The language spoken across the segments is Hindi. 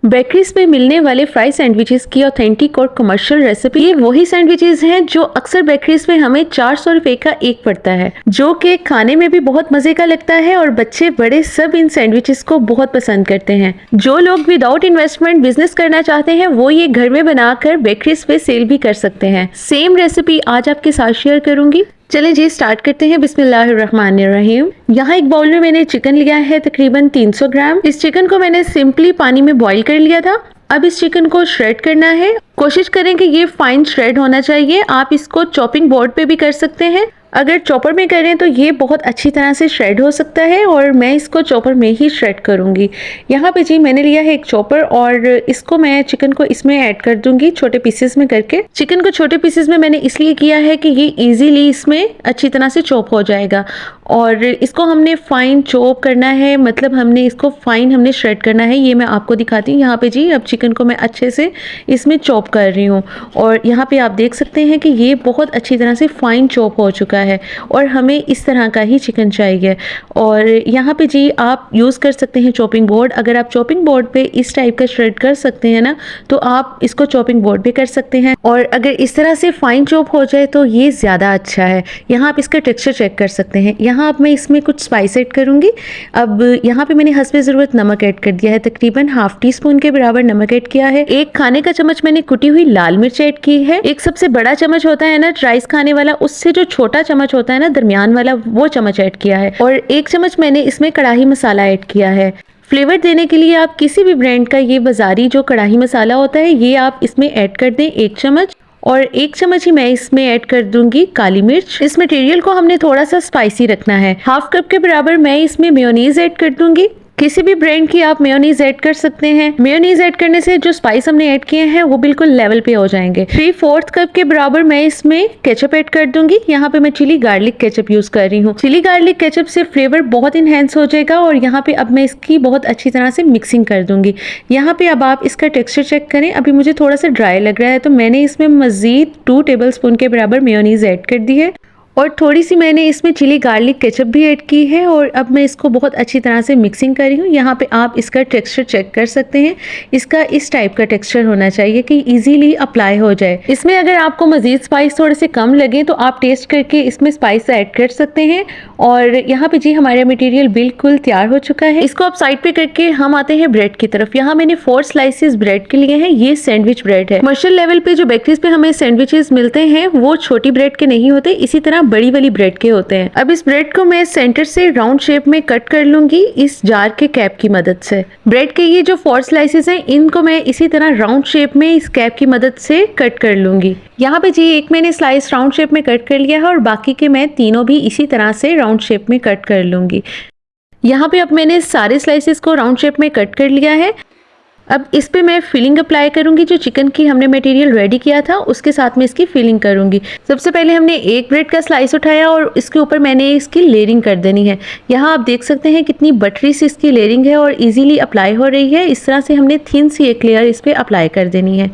बेकरीज पे मिलने वाले फ्राई सैंडविचेस की ऑथेंटिक और कमर्शियल रेसिपी, ये वही सैंडविचेस हैं जो अक्सर बेकरीज में हमें 400 रुपए का एक पड़ता है, जो कि खाने में भी बहुत मजे का लगता है और बच्चे बड़े सब इन सैंडविचेस को बहुत पसंद करते हैं। जो लोग विदाउट इन्वेस्टमेंट बिजनेस करना चाहते हैं वो ये घर में बनाकर बेकरीज पे सेल भी कर सकते हैं। सेम रेसिपी आज आपके साथ शेयर करूंगी। चलें जी स्टार्ट करते हैं। बिस्मिल्लाहिर्रहमानिर्रहीम। यहाँ एक बाउल में मैंने चिकन लिया है तकरीबन 300 ग्राम। इस चिकन को मैंने सिंपली पानी में बॉईल कर लिया था। अब इस चिकन को श्रेड करना है। कोशिश करें कि ये फाइन श्रेड होना चाहिए। आप इसको चॉपिंग बोर्ड पे भी कर सकते हैं। अगर चॉपर में करें तो ये बहुत अच्छी तरह से श्रेड हो सकता है और मैं इसको चॉपर में ही श्रेड करूंगी। यहाँ पे जी मैंने लिया है एक चॉपर और इसको मैं चिकन को इसमें ऐड कर दूंगी छोटे पीसेस में करके। चिकन को छोटे पीसेस में मैंने इसलिए किया है कि ये इजीली इसमें अच्छी तरह से चॉप हो जाएगा और इसको हमने फाइन चॉप करना है, मतलब हमने इसको फाइन हमने श्रेड करना है। ये मैं आपको दिखाती हूँ। यहाँ पे जी अब चिकन को मैं अच्छे से इसमें चॉप कर रही हूँ और यहाँ पे आप देख सकते हैं कि ये बहुत अच्छी तरह से फाइन चॉप हो चुका है और हमें इस तरह का ही चिकन चाहिए। और यहाँ पे जी आप यूज़ कर सकते हैं चॉपिंग बोर्ड। अगर आप चॉपिंग बोर्ड पे इस टाइप का श्रेड कर सकते हैं ना तो आप इसको चॉपिंग बोर्ड पे कर सकते हैं और अगर इस तरह से फाइन चॉप हो जाए तो ये ज़्यादा अच्छा है। यहाँ आप इसका टेक्सचर चेक कर सकते हैं। यहाँ अब मैं इसमें कुछ स्पाइस ऐड करूँगी। अब यहाँ पे मैंने हस्बे ज़रूरत नमक ऐड कर दिया है, तकरीबन हाफ टी स्पून के बराबर नमक ऐड किया है। एक खाने का चम्मच मैंने कुटी हुई लाल मिर्च ऐड की है। एक सबसे बड़ा चम्मच होता है ना राइस खाने वाला, उससे जो छोटा चम्मच होता है ना दरमियान वाला, वो चम्मच ऐड किया है और एक चम्मच मैंने इसमें कढ़ाई मसाला ऐड किया है। फ्लेवर देने के लिए आप किसी भी ब्रांड का ये बाजारी जो कढ़ाई मसाला होता है ये आप इसमें ऐड कर दें एक चम्मच। और एक चम्मच ही मैं इसमें ऐड कर दूंगी काली मिर्च। इस मटेरियल को हमने थोड़ा सा स्पाइसी रखना है। हाफ कप के बराबर मैं इसमें मेयोनीज ऐड कर दूंगी। किसी भी ब्रांड की आप मेयोनीज ऐड कर सकते हैं। मेयोनीज ऐड करने से जो स्पाइस हमने ऐड किए हैं वो बिल्कुल लेवल पे हो जाएंगे। 3/4 कप के बराबर मैं इसमें केचप ऐड कर दूंगी। यहाँ पे मैं चिली गार्लिक केचप यूज कर रही हूँ। चिली गार्लिक केचप से फ्लेवर बहुत इनहेंस हो जाएगा और यहाँ पे अब मैं इसकी बहुत अच्छी तरह से मिक्सिंग कर दूंगी। यहाँ पे अब आप इसका टेक्सचर चेक करें। अभी मुझे थोड़ा सा ड्राई लग रहा है तो मैंने इसमें मजीद 2 टेबल स्पून के बराबर मेयोनीज ऐड कर दी है और थोड़ी सी मैंने इसमें चिली गार्लिक केचप भी ऐड की है और अब मैं इसको बहुत अच्छी तरह से मिक्सिंग कर रही हूँ। यहाँ पे आप इसका टेक्सचर चेक कर सकते हैं। इसका इस टाइप का टेक्सचर होना चाहिए कि इजीली अप्लाई हो जाए। इसमें अगर आपको मजीद स्पाइस थोड़े से कम लगे तो आप टेस्ट करके इसमें स्पाइस ऐड कर सकते हैं। और यहाँ पे जी हमारा मटेरियल बिल्कुल तैयार हो चुका है। इसको आप साइड पे करके हम आते हैं ब्रेड की तरफ। यहाँ मैंने 4 स्लाइसेस ब्रेड के लिए हैं। ये सैंडविच ब्रेड है। कमर्शियल लेवल पे जो बेकरीज पे हमें सैंडविचेस मिलते हैं वो छोटी ब्रेड के नहीं होते, इसी तरह बड़ी वाली ब्रेड के होते हैं। अब इस ब्रेड को मैं सेंटर से राउंड शेप में कट कर लूंगी इस जार के कैप की मदद से। ब्रेड के ये जो 4 स्लाइसेस हैं इनको मैं इसी तरह राउंड शेप में इस कैप की मदद से कट कर लूंगी। यहाँ पे जी एक मैंने स्लाइस राउंड शेप में कट कर लिया है और बाकी के मैं तीनों भी इसी तरह से राउंड शेप में कट कर लूंगी। यहाँ पे अब मैंने सारे स्लाइसेस को राउंड शेप में कट कर लिया है। अब इस पे मैं फिलिंग अप्लाई करूंगी। जो चिकन की हमने मटेरियल रेडी किया था उसके साथ में इसकी फिलिंग करूंगी। सबसे पहले हमने एक ब्रेड का स्लाइस उठाया और इसके ऊपर मैंने इसकी लेयरिंग कर देनी है। यहाँ आप देख सकते हैं कितनी बटरी सी इसकी लेयरिंग है और इजीली अप्लाई हो रही है। इस तरह से हमने थिन सी एक लेयर इस पे अप्लाई कर देनी है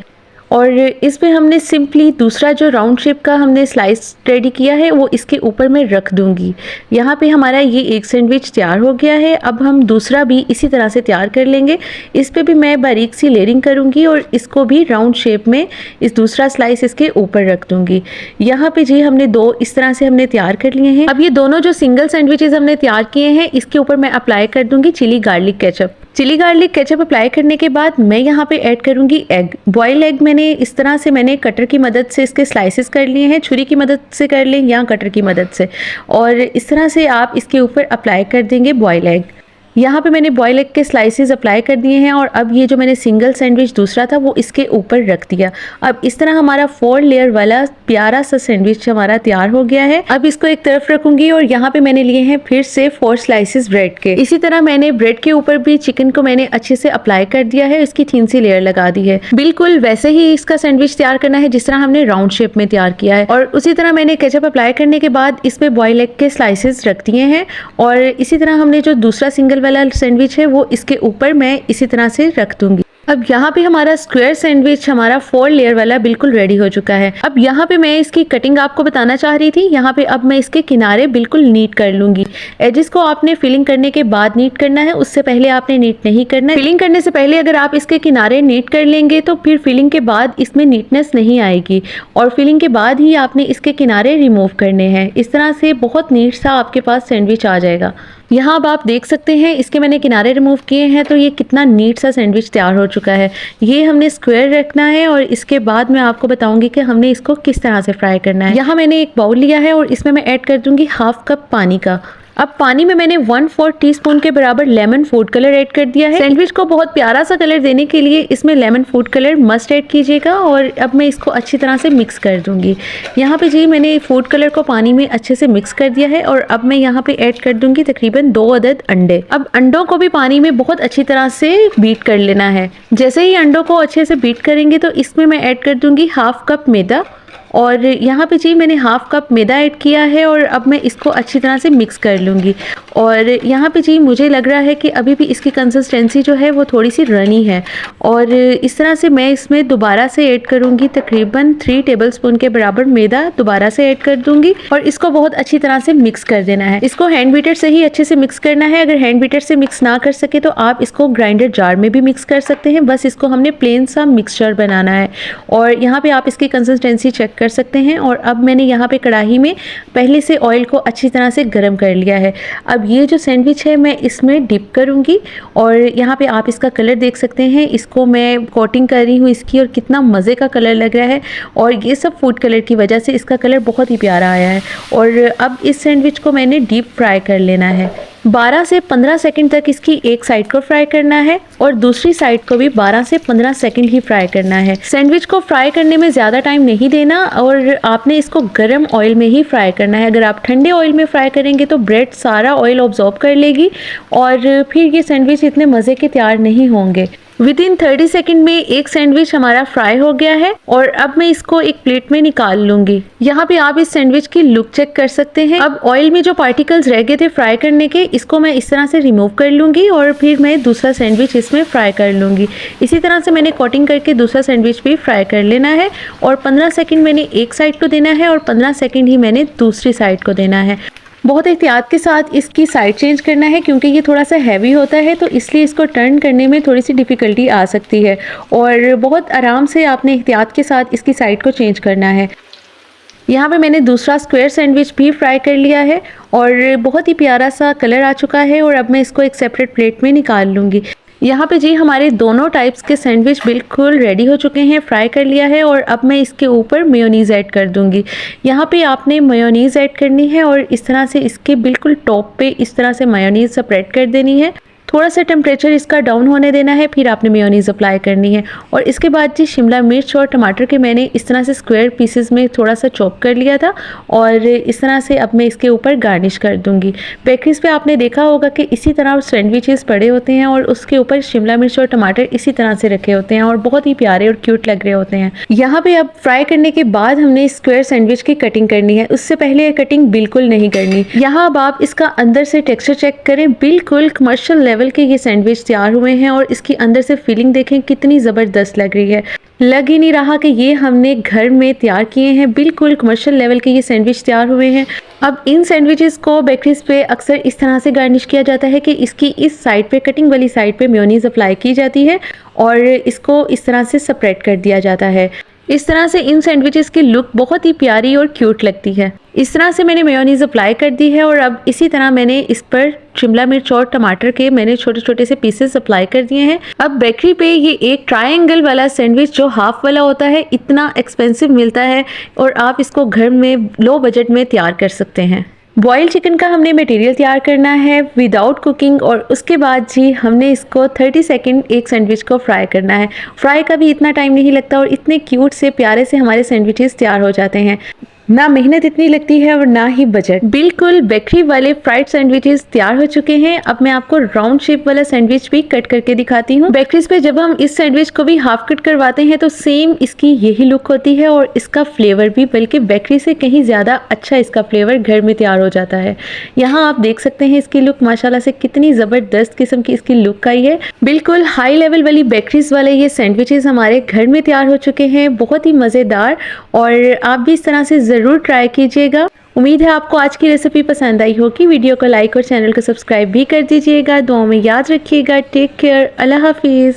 और इसमें हमने सिंपली दूसरा जो राउंड शेप का हमने स्लाइस रेडी किया है वो इसके ऊपर मैं रख दूंगी। यहाँ पे हमारा ये एक सैंडविच तैयार हो गया है। अब हम दूसरा भी इसी तरह से तैयार कर लेंगे। इस पे भी मैं बारीक सी लेयरिंग करूँगी और इसको भी राउंड शेप में इस दूसरा स्लाइस इसके ऊपर रख दूंगी। यहाँ पे जी हमने 2 इस तरह से हमने तैयार कर लिए हैं। अब ये दोनों जो सिंगल सैंडविचेस हमने तैयार किए हैं इसके ऊपर मैं अप्लाई कर दूंगी chilli garlic ketchup. Chilli garlic ketchup apply करने के बाद मैं यहाँ पे ऐड करूंगी एग। बॉयल एग मैंने इस तरह से मैंने कटर की मदद से इसके स्लाइसेस कर लिए हैं। छुरी की मदद से कर लें या कटर की मदद से और इस तरह से आप इसके ऊपर अप्लाई कर देंगे बॉयल एग। यहाँ पे मैंने बॉयल एग के स्लाइसेस अप्लाई कर दिए हैं और अब ये जो मैंने सिंगल सैंडविच दूसरा था वो इसके ऊपर रख दिया। अब इस तरह हमारा 4 लेयर वाला प्यारा सा सैंडविच हमारा तैयार हो गया है। अब इसको एक तरफ रखूंगी और यहाँ पे मैंने लिए हैं फिर से 4 स्लाइसेस ब्रेड के। इसी तरह मैंने ब्रेड के ऊपर भी चिकन को मैंने अच्छे से अप्लाई कर दिया है, इसकी थिन सी लेयर लगा दी है। बिल्कुल वैसे ही इसका सैंडविच तैयार करना है जिस तरह हमने राउंड शेप में तैयार किया है और उसी तरह मैंने केचप अप्लाई करने के बाद इसमें बॉयल एग के स्लाइसेस रख दिए हैं और इसी तरह हमने जो दूसरा सिंगल वाला सैंडविच है वो इसके ऊपर मैं इसी तरह से रख दूंगी। अब यहाँ पे हमारा स्क्वायर सैंडविच हमारा 4 लेयर वाला बिल्कुल रेडी हो चुका है। अब यहाँ पे मैं इसकी कटिंग आपको बताना चाह रही थी। यहाँ पे अब मैं इसके किनारे बिल्कुल नीट कर लूंगी। एजेस को आपने फिलिंग करने के बाद नीट करना है, उससे पहले आपने नीट नहीं करना है। फिलिंग करने से पहले अगर आप इसके किनारे नीट कर लेंगे तो फिर फिलिंग के बाद इसमें नीटनेस नहीं आएगी, और फिलिंग के बाद ही आपने इसके किनारे रिमूव करने हैं। इस तरह से बहुत नीट सा आपके पास सैंडविच आ जाएगा। यहाँ अब आप देख सकते हैं इसके मैंने किनारे रिमूव किए हैं, तो ये कितना नीट सा सैंडविच तैयार हो चुका है। ये हमने स्क्वायर रखना है और इसके बाद मैं आपको बताऊंगी कि हमने इसको किस तरह से फ्राई करना है। यहाँ मैंने एक बाउल लिया है और इसमें मैं ऐड कर दूंगी हाफ कप पानी का। अब पानी में मैंने 1/4 टीस्पून के बराबर लेमन फूड कलर ऐड कर दिया है। सैंडविच को बहुत प्यारा सा कलर देने के लिए इसमें lemon food colour must add कीजिएगा। और अब मैं इसको अच्छी तरह से मिक्स कर दूंगी। यहाँ पे जी मैंने फूड कलर को पानी में अच्छे से मिक्स कर दिया है और अब मैं यहाँ पे ऐड कर दूंगी तकरीबन 2 अदद अंडे। अब अंडों को भी पानी में बहुत अच्छी तरह से बीट कर लेना है। जैसे ही अंडों को अच्छे से बीट करेंगे तो इसमें मैं ऐड कर दूंगी हाफ कप मैदा, और यहाँ पे जी मैंने हाफ कप मैदा ऐड किया है और अब मैं इसको अच्छी तरह से मिक्स कर लूँगी। और यहाँ पे जी मुझे लग रहा है कि अभी भी इसकी कंसिस्टेंसी जो है वो थोड़ी सी रनी है, और इस तरह से मैं इसमें दोबारा से ऐड करूँगी तकरीबन 3 टेबलस्पून के बराबर मैदा दोबारा से ऐड कर दूँगी और इसको बहुत अच्छी तरह से मिक्स कर देना है। इसको हैंड बीटर से ही अच्छे से मिक्स करना है। अगर हैंड बीटर से मिक्स ना कर सके तो आप इसको ग्राइंडर जार में भी मिक्स कर सकते हैं। बस इसको हमने प्लेन सा मिक्सचर बनाना है, और यहाँ पे आप इसकी कंसिस्टेंसी चेक कर सकते हैं। और अब मैंने यहाँ पे कढ़ाई में पहले से ऑयल को अच्छी तरह से गर्म कर लिया है। अब ये जो सैंडविच है मैं इसमें डिप करूँगी, और यहाँ पे आप इसका कलर देख सकते हैं। इसको मैं कोटिंग कर रही हूँ इसकी, और कितना मज़े का कलर लग रहा है, और ये सब फूड कलर की वजह से इसका कलर बहुत ही प्यारा आया है। और अब इस सैंडविच को मैंने डीप फ्राई कर लेना है। 12 से 15 सेकंड तक इसकी एक साइड को फ्राई करना है और दूसरी साइड को भी 12 से 15 सेकंड ही फ्राई करना है। सैंडविच को फ्राई करने में ज़्यादा टाइम नहीं देना, और आपने इसको गर्म ऑयल में ही फ्राई करना है। अगर आप ठंडे ऑयल में फ्राई करेंगे तो ब्रेड सारा ऑयल ऑब्जॉर्ब कर लेगी और फिर ये सैंडविच इतने मज़े के तैयार नहीं होंगे। विदिन 30 सेकंड में एक सैंडविच हमारा फ्राई हो गया है, और अब मैं इसको एक प्लेट में निकाल लूंगी। यहाँ पे आप इस सैंडविच की लुक चेक कर सकते हैं। अब ऑयल में जो पार्टिकल्स रह गए थे फ्राई करने के, इसको मैं इस तरह से रिमूव कर लूंगी और फिर मैं दूसरा सैंडविच इसमें फ्राई कर लूंगी। इसी तरह से मैंने कोटिंग करके दूसरा सैंडविच भी फ्राई कर लेना है, और 15 सेकंड मैंने एक साइड को देना है और 15 सेकंड ही मैंने दूसरी साइड को देना है। बहुत एहतियात के साथ इसकी साइड चेंज करना है, क्योंकि ये थोड़ा सा हैवी होता है, तो इसलिए इसको टर्न करने में थोड़ी सी डिफ़िकल्टी आ सकती है, और बहुत आराम से आपने एहतियात के साथ इसकी साइड को चेंज करना है। यहाँ पे मैंने दूसरा स्क्वायर सैंडविच भी फ्राई कर लिया है और बहुत ही प्यारा सा कलर आ चुका है, और अब मैं इसको एक सेपरेट प्लेट में निकाल लूँगी। यहाँ पे जी हमारे दोनों टाइप्स के सैंडविच बिल्कुल रेडी हो चुके हैं, फ्राई कर लिया है, और अब मैं इसके ऊपर मेयोनीज़ ऐड कर दूँगी। यहाँ पे आपने मेयोनीज़ ऐड करनी है और इस तरह से इसके बिल्कुल टॉप पे इस तरह से मेयोनीज़ स्प्रेड कर देनी है। थोड़ा सा टेम्परेचर इसका डाउन होने देना है, फिर आपने मेयोनीज़ अप्लाई करनी है। और इसके बाद जी शिमला मिर्च और टमाटर के मैंने इस तरह से स्क्वायर पीसेस में थोड़ा सा चॉप कर लिया था, और इस तरह से अब मैं इसके ऊपर गार्निश कर दूंगी। बेकरीज पे आपने देखा होगा कि इसी तरह सैंडविचेस पड़े होते हैं और उसके ऊपर शिमला मिर्च और टमाटर इसी तरह से रखे होते हैं, और बहुत ही प्यारे और क्यूट लग रहे होते हैं। यहाँ पे अब फ्राई करने के बाद हमने स्क्वायर सैंडविच की कटिंग करनी है, उससे पहले कटिंग बिल्कुल नहीं करनी। यहाँ अब आप इसका अंदर से टेक्सचर चेक करें, बिल्कुल कमर्शियल लेवल के ये सैंडविच तैयार हुए हैं, और इसकी अंदर से फीलिंग देखें कितनी ज़बरदस्त लग रही है। लग ही नहीं रहा कि ये हमने घर में तैयार किए हैं, बिल्कुल कमर्शियल लेवल के ये सैंडविच तैयार हुए हैं। अब इन सैंडविचेस को बेकरीज पे अक्सर इस तरह से गार्निश किया जाता है कि इसकी इस साइड पे, कटिंग वाली साइड पे मेयोनीज़ अप्लाई की जाती है और इसको इस तरह से सेपरेट कर दिया जाता है। इस तरह से इन सैंडविचेस की लुक बहुत ही प्यारी और क्यूट लगती है। इस तरह से मैंने मेयोनीज़ अप्लाई कर दी है, और अब इसी तरह मैंने इस पर शिमला मिर्च और टमाटर के मैंने छोटे छोटे से पीसेस अप्लाई कर दिए हैं। अब बेकरी पे ये एक ट्रायंगल वाला सैंडविच जो हाफ वाला होता है इतना एक्सपेंसिव मिलता है, और आप इसको घर में लो बजट में तैयार कर सकते हैं। बॉइल्ड चिकन का हमने मटेरियल तैयार करना है विदाउट कुकिंग, और उसके बाद जी हमने इसको 30 सेकंड एक सैंडविच को फ्राई करना है। फ्राई का भी इतना टाइम नहीं लगता और इतने क्यूट से प्यारे से हमारे सैंडविचेस तैयार हो जाते हैं। ना मेहनत इतनी लगती है और ना ही बजट। बिल्कुल बेकरी वाले फ्राइड सैंडविचेस तैयार हो चुके हैं। अब मैं आपको राउंड शेप वाला सैंडविच भी कट करके दिखाती हूँ। बेकरीज पे जब हम इस सैंडविच को भी हाफ कट करवाते हैं तो सेम इसकी यही लुक होती है और इसका फ्लेवर भी बल्कि बेकरी से कहीं ज्यादा अच्छा इसका फ्लेवर घर में तैयार हो जाता है। यहाँ आप देख सकते हैं इसकी लुक माशाल्लाह से कितनी जबरदस्त किस्म की इसकी लुक आई है। बिल्कुल हाई लेवल वाली बेकरीज वाले ये सैंडविचेस हमारे घर में तैयार हो चुके हैं, बहुत ही मजेदार। और आप भी इस तरह से जरूर ट्राई कीजिएगा। उम्मीद है आपको आज की रेसिपी पसंद आई होगी। वीडियो को लाइक और चैनल को सब्सक्राइब भी कर दीजिएगा। दुआओं में याद रखिएगा। Take care. अल्लाह हाफिज।